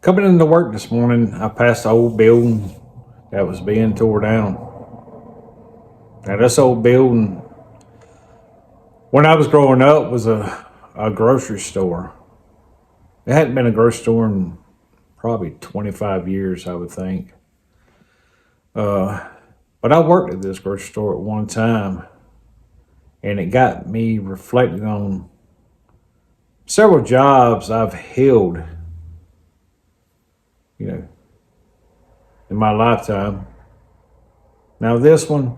Coming into work this morning, I passed the old building that was being tore down. Now, this old building, when I was growing up, was a grocery store. It hadn't been a grocery store in probably 25 years, I would think. But I worked at this grocery store at one time, and it got me reflecting on several jobs I've held, in my lifetime. Now, this one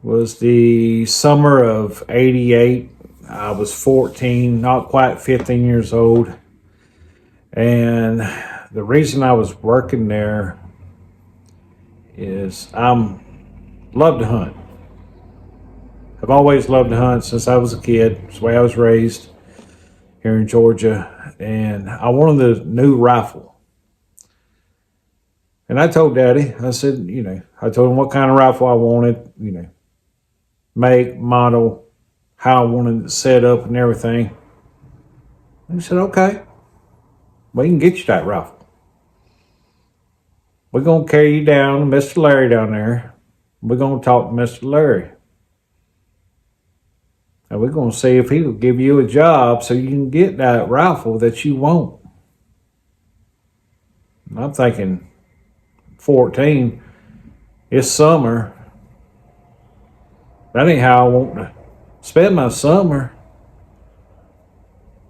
was the summer of '88. I was 14, not quite 15 years old. And the reason I was working there is love to hunt. I've always loved to hunt since I was a kid. It's the way I was raised here in Georgia. And I wanted a new rifle. And I told Daddy, I said, I told him what kind of rifle I wanted, make, model, how I wanted it set up and everything. And he said, okay, we can get you that rifle. We're going to carry you down to Mr. Larry down there. We're going to talk to Mr. Larry. And we're going to see if he will give you a job so you can get that rifle that you want. And I'm thinking, 14, it's summer. That ain't how I want to spend my summer.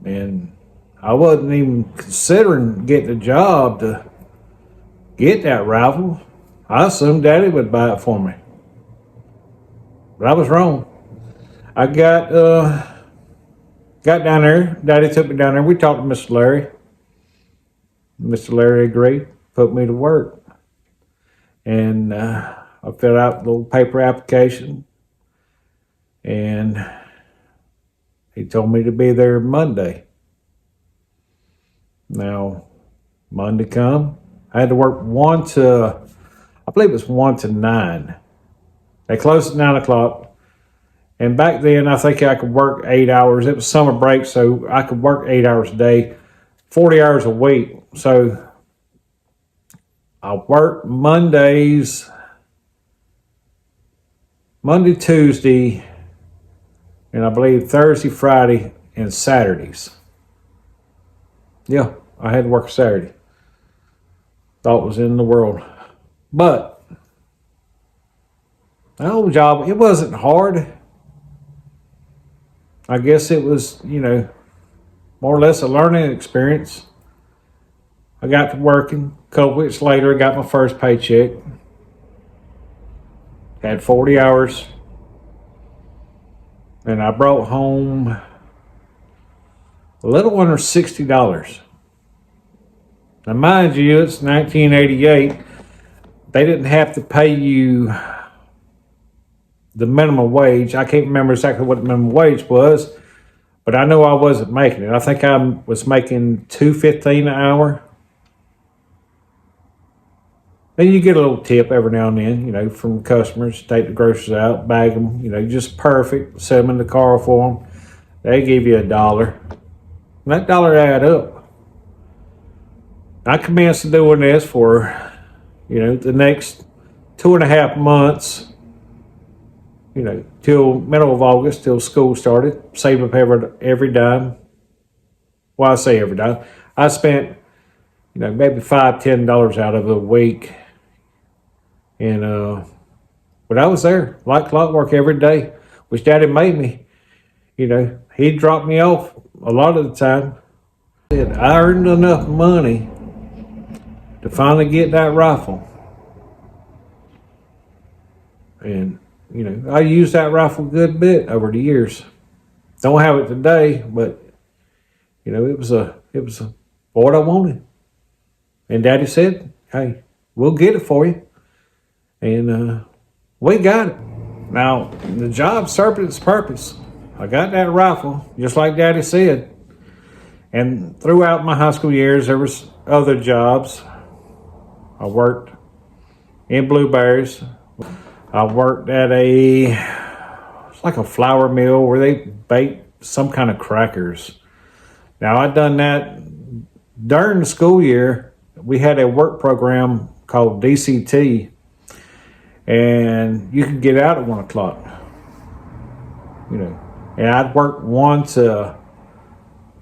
And I wasn't even considering getting a job to get that rifle. I assumed Daddy would buy it for me. But I was wrong. I got down there. Daddy took me down there. We talked to Mr. Larry. Mr. Larry agreed, put me to work. And I filled out a little paper application. And he told me to be there Monday. Now, Monday come. I had to work 1 to 9. They closed at 9 o'clock. And back then, I think I could work 8 hours. It was summer break, so I could work 8 hours a day, 40 hours a week. So I worked Monday, Tuesday, and I believe Thursday, Friday, and Saturdays. Yeah, I had to work Saturday. Thought it was in the world. But that old job, it wasn't hard. I guess it was, more or less a learning experience. I got to working. A couple weeks later, I got my first paycheck. Had 40 hours. And I brought home a little under $60. Now, mind you, it's 1988. They didn't have to pay you the minimum wage. I can't remember exactly what the minimum wage was, but I know I wasn't making it. I think I was making $2.15 an hour. And you get a little tip every now and then, from customers. Take the groceries out, bag them, just perfect. Set them in the car for them. They give you $1. And that dollar add up. I commenced doing this for, the next 2.5 months, till middle of August, till school started. Save up every dime. Well, I say every dime. I spent, maybe $5, $10 out of a week. And, but I was there like clockwork every day, which Daddy made me. He'd drop me off a lot of the time. I earned enough money to finally get that rifle. And, I used that rifle a good bit over the years. Don't have it today, but, it was what I wanted. And Daddy said, hey, we'll get it for you. And we got it. Now, the job served its purpose. I got that rifle, just like Daddy said. And throughout my high school years, there was other jobs. I worked in blueberries. I worked at it's like a flour mill where they bake some kind of crackers. Now, I'd done that during the school year, we had a work program called DCT, and you could get out at 1 o'clock. And I'd work 1 to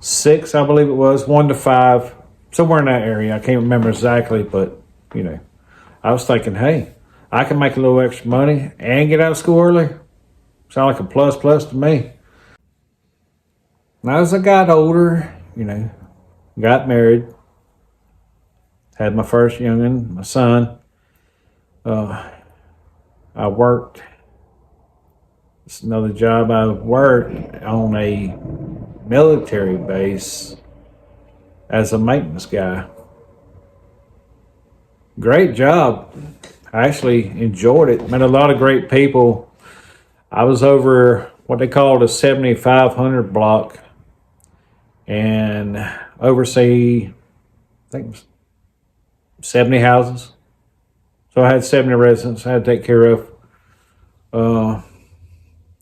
6, I believe it was, 1 to 5, somewhere in that area. I can't remember exactly, but I was thinking, hey, I can make a little extra money and get out of school early. Sound like a plus to me. Now, as I got older, got married, had my first young'un, my son. I worked. It's another job. I worked on a military base as a maintenance guy. Great job. I actually enjoyed it. Met a lot of great people. I was over what they called a 7500 block and oversee, I think, 70 houses. So I had 70 residents I had to take care of.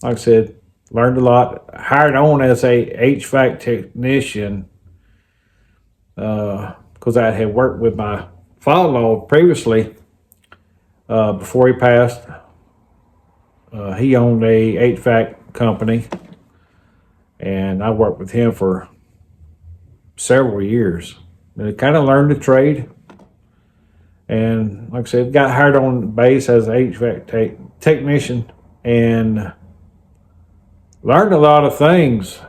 Like I said, learned a lot. Hired on as a HVAC technician because I had worked with my father-in-law previously before he passed. He owned a HVAC company, and I worked with him for several years. And I kind of learned the trade. And like I said, got hired on the base as an HVAC technician and learned a lot of things.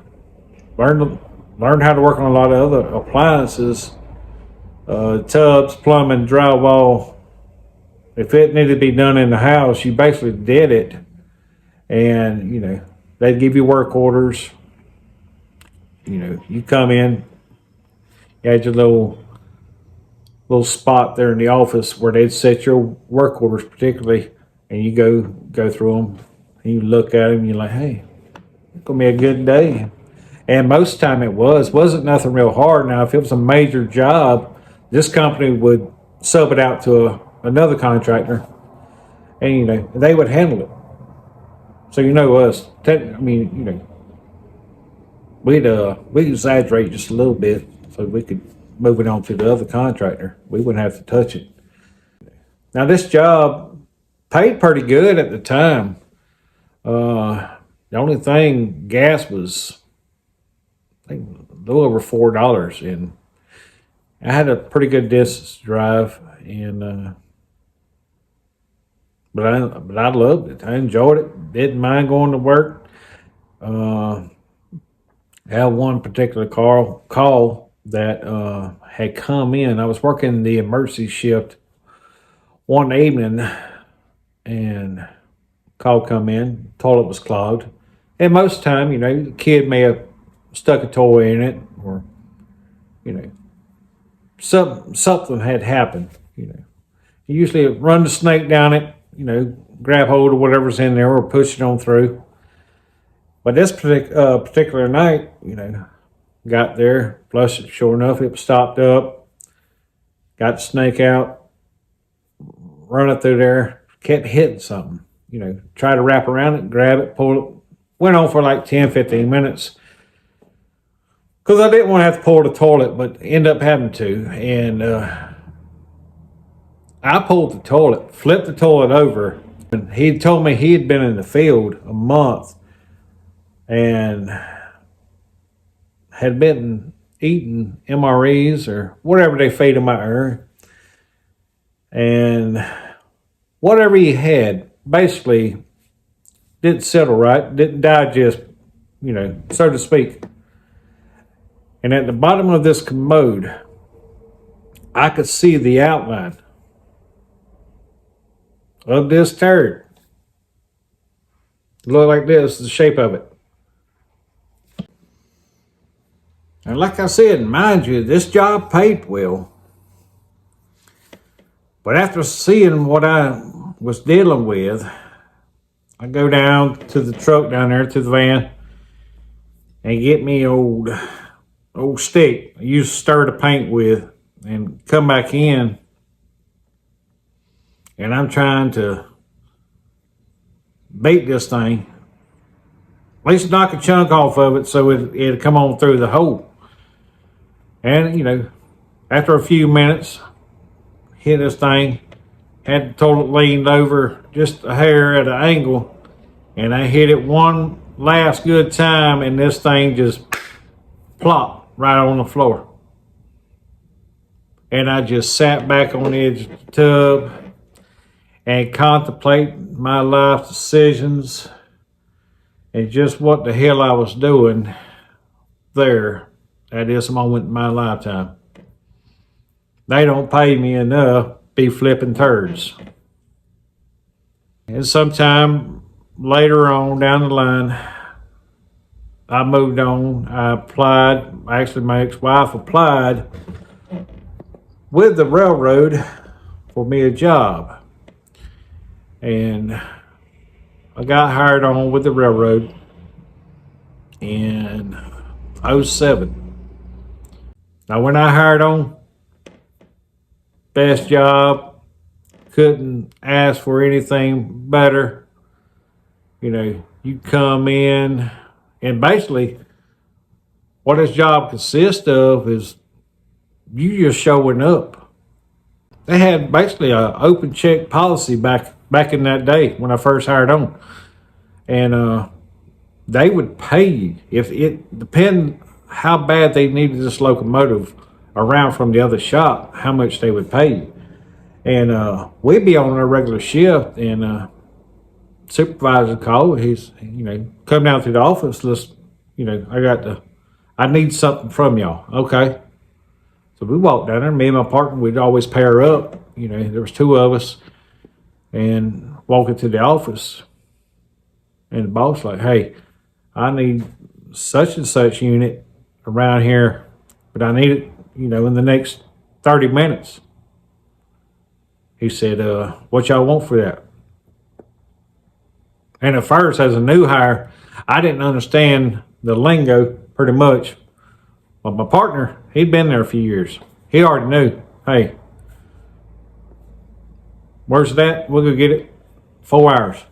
Learned how to work on a lot of other appliances, tubs, plumbing, drywall. If it needed to be done in the house, you basically did it. And, they'd give you work orders. You come in, you had your little spot there in the office where they'd set your work orders particularly, and you go through them, and you look at them, and you're like, hey, it's going to be a good day. And most of the time it wasn't nothing real hard. Now, if it was a major job, this company would sub it out to another contractor, and, they would handle it. So, us, we'd exaggerate just a little bit so we could move it on to the other contractor. We wouldn't have to touch it. Now, this job paid pretty good at the time. The only thing, gas was, I think, a little over $4, and I had a pretty good distance to drive, and but I loved it. I enjoyed it. Didn't mind going to work. I had one particular call that had come in. I was working the emergency shift one evening, and call come in. Toilet was clogged, and most of the time, the kid may have stuck a toy in it, or something had happened. You usually run the snake down it. Grab hold of whatever's in there or push it on through. But this particular night, got there, flushed it. Sure enough, it was stopped up. Got the snake out, run it through there, kept hitting something. Try to wrap around it, grab it, pull it. Went on for like 10, 15 minutes. Because I didn't want to have to pull the toilet, but end up having to. And I pulled the toilet, flipped the toilet over, and he told me he had been in the field a month and had been eating MREs or whatever they feed him out there. And whatever he had basically didn't settle right, didn't digest, so to speak. And at the bottom of this commode, I could see the outline of this turd. It looked like this, the shape of it. And like I said, mind you, this job paid well. But after seeing what I was dealing with, I go down to the truck down there, to the van, and get me old stick I used to stir the paint with, and come back in. And I'm trying to beat this thing, at least knock a chunk off of it so it'll come on through the hole. And, after a few minutes, hit this thing. Had the toilet leaned over just a hair at an angle, and I hit it one last good time, and this thing just plopped right on the floor. And I just sat back on the edge of the tub and contemplated my life decisions and just what the hell I was doing there at this moment in my lifetime. They don't pay me enough to be flipping turds. And sometime later on down the line, I moved on. I applied. Actually, my ex-wife applied with the railroad for me a job. And I got hired on with the railroad in 07. Now, when I hired on, best job, couldn't ask for anything better. You know, you come in, and basically what this job consists of is you just showing up. They had basically an open check policy back in that day when I first hired on. And they would pay you, if it depended how bad they needed this locomotive around from the other shop, how much they would pay you. And we'd be on a regular shift, and supervisor called. He's, come down to the office. Let's, I need something from y'all. Okay. So we walked down there. Me and my partner, we'd always pair up. There was two of us, and walking to the office, and the boss like, hey, I need such and such unit around here, but I need it, in the next 30 minutes. He said, what y'all want for that? And at first, as a new hire, I didn't understand the lingo pretty much. But my partner, he'd been there a few years. He already knew, hey, where's that? We'll go get it. 4 hours.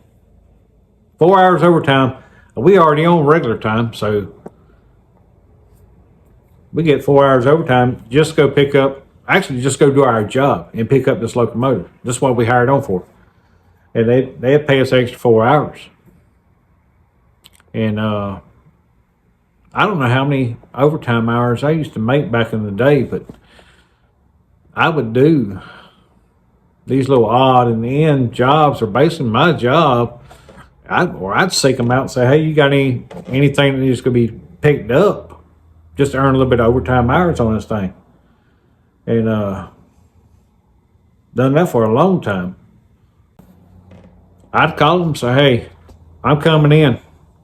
4 hours overtime. We already on regular time, so we get 4 hours overtime. Just go do our job and pick up this locomotive. This is what we hired on for. And they'd pay us extra 4 hours. And I don't know how many overtime hours I used to make back in the day, but I would do these little odd and end jobs, or basically my job. I'd seek them out and say, hey, you got anything that needs to be picked up, just to earn a little bit of overtime hours on this thing. And done that for a long time. I'd call them and say, hey, I'm coming in.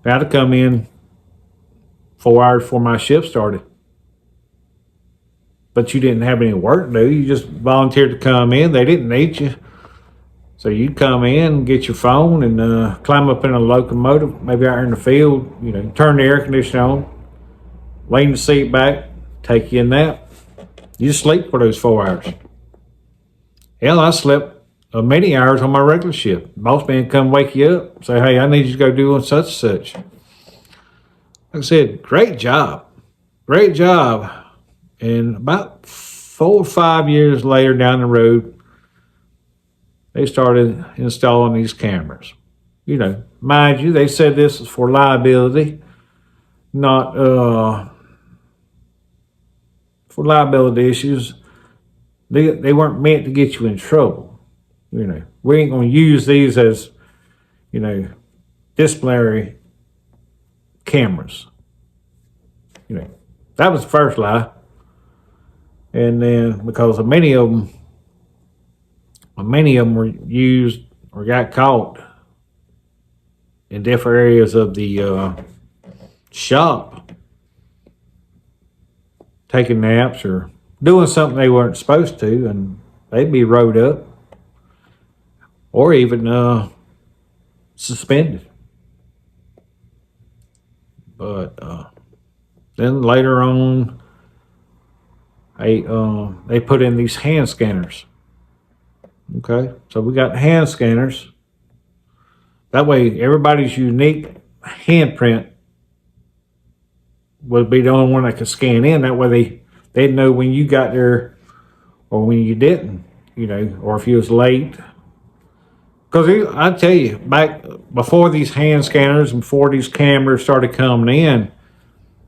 I'd come in 4 hours before my shift started. But you didn't have any work to do. You just volunteered to come in. They didn't need you. So you'd come in, get your phone, and climb up in a locomotive, maybe out in the field, turn the air conditioner on, lean the seat back, take you a nap. You sleep for those 4 hours. Hell, I slept many hours on my regular shift. Boss man come wake you up, say, hey, I need you to go do such and such. Like I said, great job. Great job. And about 4 or 5 years later down the road, they started installing these cameras. Mind you, they said this is for liability, not for liability issues. They weren't meant to get you in trouble. We ain't going to use these as, disciplinary cameras. That was the first lie. And then because many of them were used or got caught in different areas of the shop, taking naps or doing something they weren't supposed to, and they'd be rode up or even suspended. But then later on, they put in these hand scanners. Okay, so we got hand scanners. That way, everybody's unique handprint would be the only one that could scan in. That way, they'd know when you got there or when you didn't. or if you was late. Because I tell you, back before these hand scanners and before these cameras started coming in,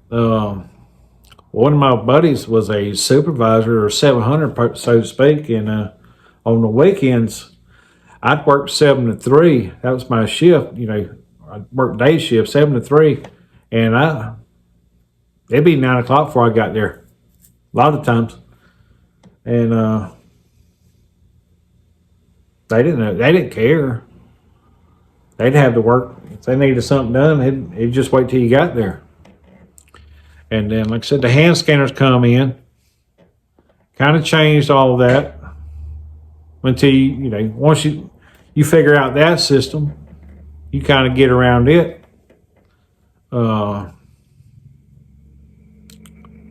one of my buddies was a supervisor or 700, so to speak, and on the weekends, I'd work 7 to 3. That was my shift. I'd work day shift, 7 to 3, and it'd be 9 o'clock before I got there. A lot of times, and they didn't care. They'd have to work if they needed something done. They'd just wait till you got there. And then, like I said, the hand scanners come in, kind of changed all of that until once you figure out that system, you kind of get around it.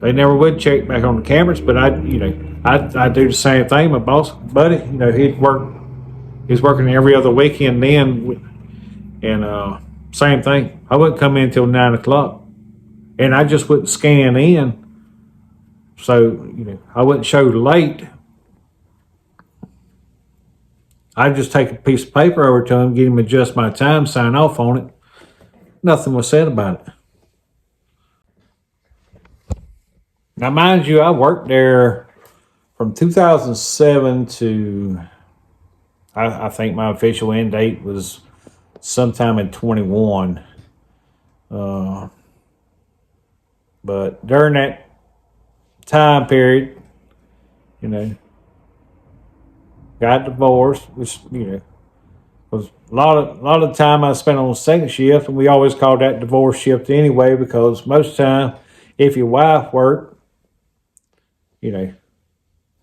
They never would check back on the cameras, but I do the same thing. My boss buddy, he's working every other weekend then, and same thing. I wouldn't come in until 9 o'clock, and I just wouldn't scan in, so I wouldn't show late. I'd just take a piece of paper over to him, get him adjust my time, sign off on it. Nothing was said about it. Now, mind you, I worked there from 2007 to, I think my official end date was sometime in 21. But during that time period, got divorced, which, was a lot of time I spent on second shift, and we always called that divorce shift anyway, because most of the time, if your wife worked,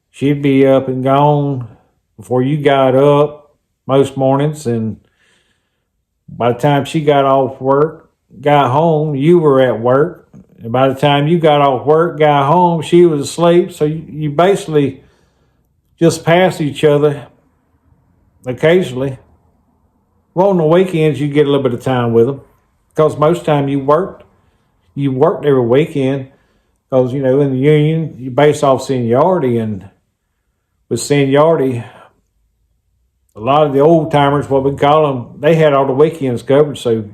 she'd be up and gone before you got up most mornings, and by the time she got off work, got home, you were at work, and by the time you got off work, got home, she was asleep. So you basically just passed each other occasionally. Well, on the weekends, you get a little bit of time with them, because most of the time you worked every weekend. Because, in the union, you base off seniority, and with seniority, a lot of the old timers, what we call them, they had all the weekends covered. So,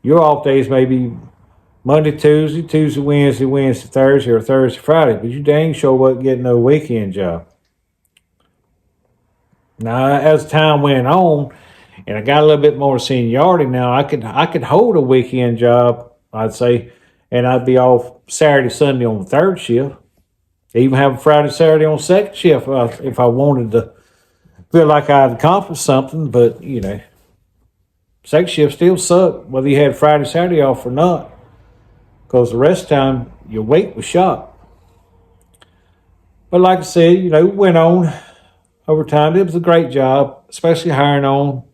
your off days may be Monday, Tuesday, Wednesday, Thursday, or Thursday, Friday, but you dang sure wasn't getting no weekend job. Now, as time went on, and I got a little bit more seniority now, I could hold a weekend job, I'd say, and I'd be off Saturday, Sunday on the third shift. Even have a Friday, Saturday on second shift if I wanted to feel like I'd accomplished something. But, second shift still sucked, whether you had Friday, Saturday off or not, because the rest of the time your weight was shot. But like I said, went on over time. It was a great job, especially hiring on,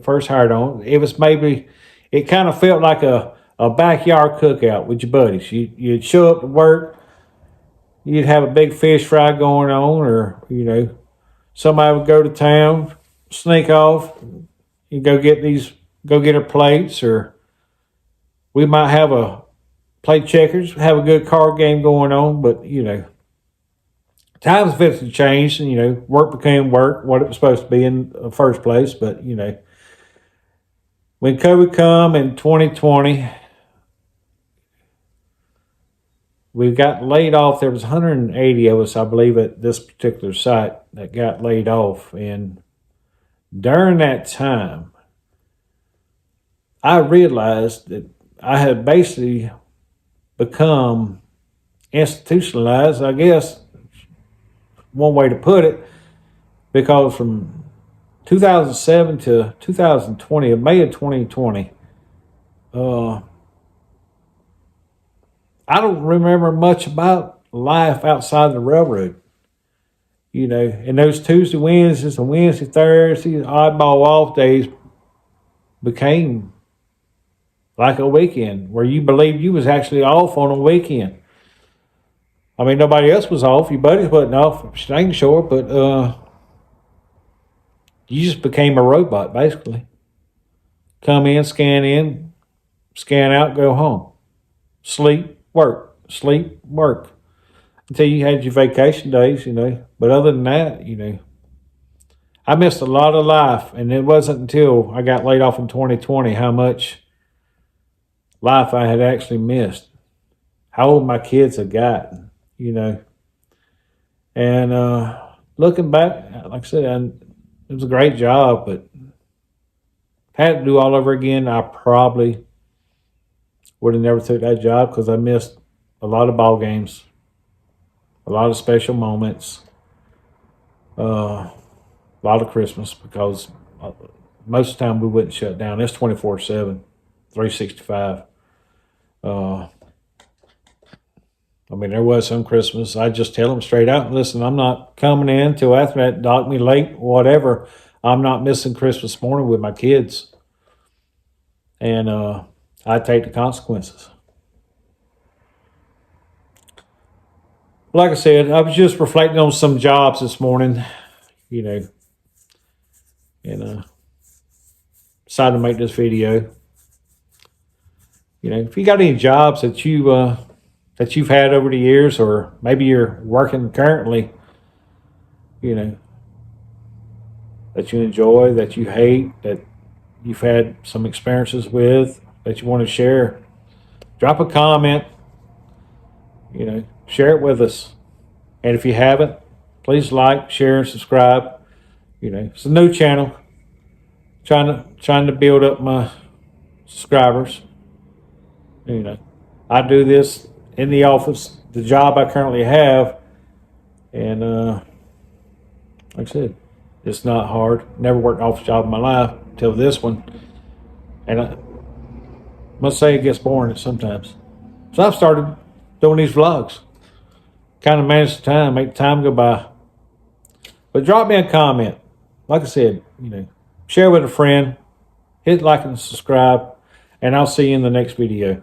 first hired on. It kind of felt like a backyard cookout with your buddies. You'd show up to work, you'd have a big fish fry going on, or, somebody would go to town, sneak off, you go get our plates, or we might play checkers, have a good card game going on, but, times eventually changed, and, work became work, what it was supposed to be in the first place, but, when COVID come in 2020, we got laid off. There was 180 of us, I believe, at this particular site that got laid off. And during that time, I realized that I had basically become institutionalized, I guess, one way to put it, because from 2007 to 2020, May of 2020, I don't remember much about life outside the railroad. And those Tuesday, Wednesdays, and Wednesday, Thursdays, oddball off days became like a weekend where you believed you was actually off on a weekend. I mean, nobody else was off. Your buddies wasn't off, staying shore, but you just became a robot, basically. Come in, scan out, go home. Sleep, work, until you had your vacation days, But other than that, I missed a lot of life, and it wasn't until I got laid off in 2020 how much life I had actually missed, how old my kids had gotten, you know. And looking back, like I said, it was a great job, but if I had to do all over again, I probably would have never took that job because I missed a lot of ball games, a lot of special moments, a lot of Christmas because most of the time we wouldn't shut down. It's 24/7, 365. I mean, there was some Christmas. I just tell them straight out, listen, I'm not coming in till after that, dock me late, whatever. I'm not missing Christmas morning with my kids. And I take the consequences. Like I said, I was just reflecting on some jobs this morning, you know, and decided to make this video. You know, if you got any jobs that you've had over the years, or maybe you're working currently, you know, that you enjoy, that you hate, that you've had some experiences with, that you want to share, drop a comment, you know, share it with us. And if you haven't, please like, share, and subscribe. You know, it's a new channel. Trying to build up my subscribers. You know, I do this in the office, the job I currently have, and like I said, it's not hard. Never worked an office job in my life until this one, and I must say it gets boring sometimes. So I've started doing these vlogs, kind of manage the time, make the time go by. But drop me a comment. Like I said, you know, share with a friend, hit like and subscribe, and I'll see you in the next video.